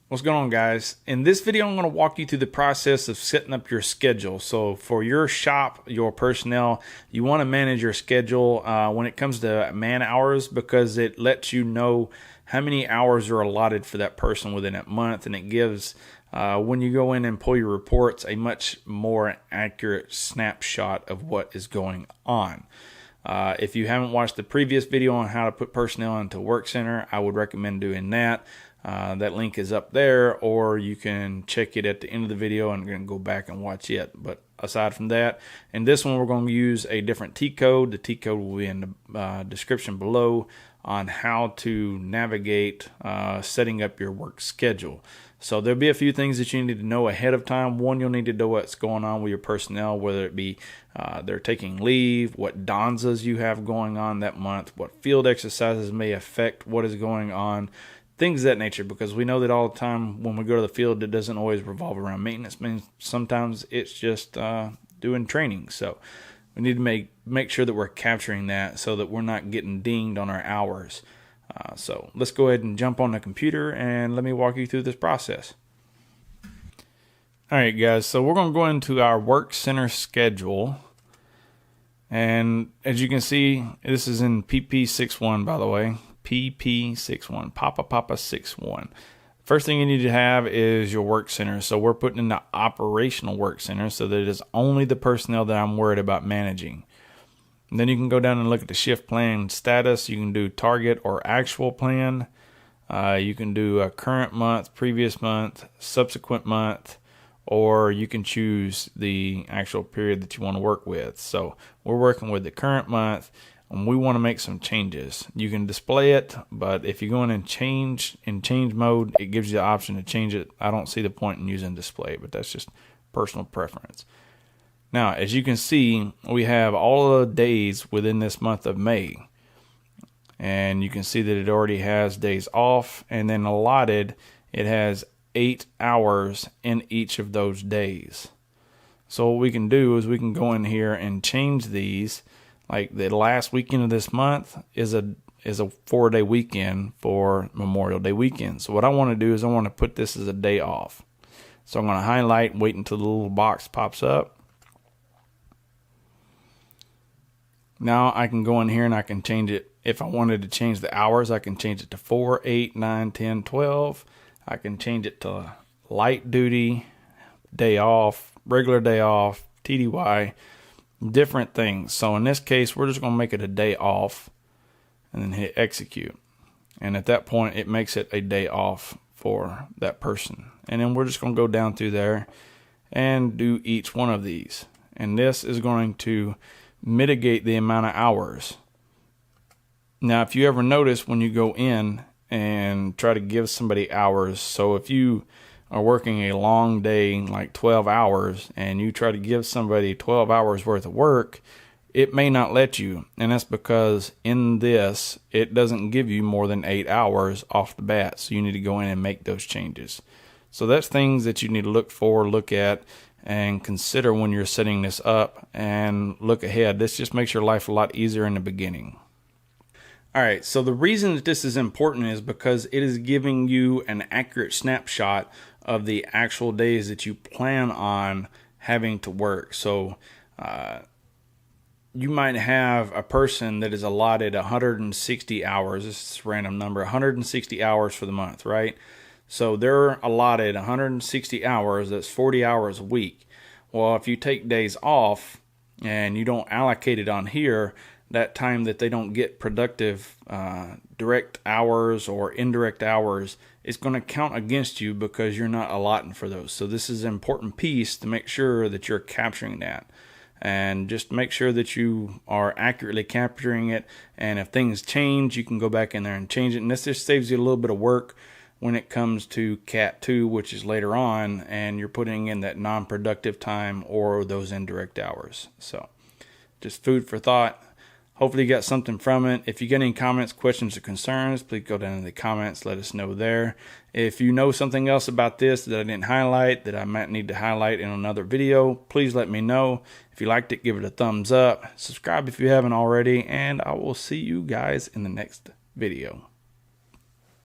What's going on, guys? In this video, I'm going to walk you through the process of setting up your schedule. So for your shop, your personnel, you want to manage your schedule when it comes to man hours, because it lets you know how many hours are allotted for that person within that month, and it gives, when you go in and pull your reports, a much more accurate snapshot of what is going on. If you haven't watched the previous video on how to put personnel into Work Center, I would recommend doing that. That link is up there, or you can check it at the end of the video and then go back and watch it. But aside from that, in this one, we're going to use a different T code. The T code will be in the description below on how to navigate setting up your work schedule. So there'll be a few things that you need to know ahead of time. One, you'll need to know what's going on with your personnel, whether it be they're taking leave, what danzas you have going on that month, what field exercises may affect what is going on, things of that nature, because we know that all the time when we go to the field, it doesn't always revolve around maintenance. Sometimes it's just doing training. So we need to make sure that we're capturing that so that we're not getting dinged on our hours. So let's go ahead and jump on the computer and let me walk you through this process. All right, guys, so we're going to go into our Work Center schedule. And as you can see, this is in PP61, by the way. PP61, Papa 61. First thing you need to have is your Work Center. So we're putting in the operational Work Center so that it is only the personnel that I'm worried about managing. And then you can go down and look at the shift plan status. You can do target or actual plan. You can do a current month, previous month, subsequent month, or you can choose the actual period that you want to work with. So we're working with the current month, and we want to make some changes. You can display it, but if you go in and change mode, it gives you the option to change it. I don't see the point in using display, but that's just personal preference. Now, as you can see, we have all the days within this month of May. And you can see that it already has days off, and then allotted, it has 8 hours in each of those days. So what we can do is we can go in here and change these. Like the last weekend of this month is a 4-day weekend for Memorial Day weekend. So what I want to do is I want to put this as a day off. So I'm going to highlight and wait until the little box pops up. Now I can go in here and I can change it. If I wanted to change the hours, I can change it to 4, 8, 9, 10, 12. I can change it to light duty, day off, regular day off, TDY, different things. So in this case, we're just going to make it a day off and then hit execute. And at that point, it makes it a day off for that person. And then we're just going to go down through there and do each one of these. And this is going to mitigate the amount of hours. Now, if you ever notice when you go in and try to give somebody hours, so if you are working a long day, like 12 hours, and you try to give somebody 12 hours worth of work, it may not let you. And that's because in this, it doesn't give you more than 8 hours off the bat. So you need to go in and make those changes. So that's things that you need to look at, and consider when you're setting this up, and look ahead. This just makes your life a lot easier in the beginning. All right, so the reason that this is important is because it is giving you an accurate snapshot of the actual days that you plan on having to work. So you might have a person that is allotted 160 hours. This is a random number, 160 hours for the month, right? So they're allotted 160 hours. That's 40 hours a week. Well, if you take days off and you don't allocate it on here, that time that they don't get productive direct hours or indirect hours is going to count against you because you're not allotting for those. So this is an important piece to make sure that you're capturing that. And just make sure that you are accurately capturing it. And if things change, you can go back in there and change it. And this just saves you a little bit of work when it comes to Cat 2, which is later on, and you're putting in that non-productive time or those indirect hours. So just food for thought. Hopefully you got something from it. If you get any comments, questions, or concerns, please go down in the comments. Let us know there. If you know something else about this that I didn't highlight, that I might need to highlight in another video, please let me know. If you liked it, give it a thumbs up. Subscribe if you haven't already, and I will see you guys in the next video.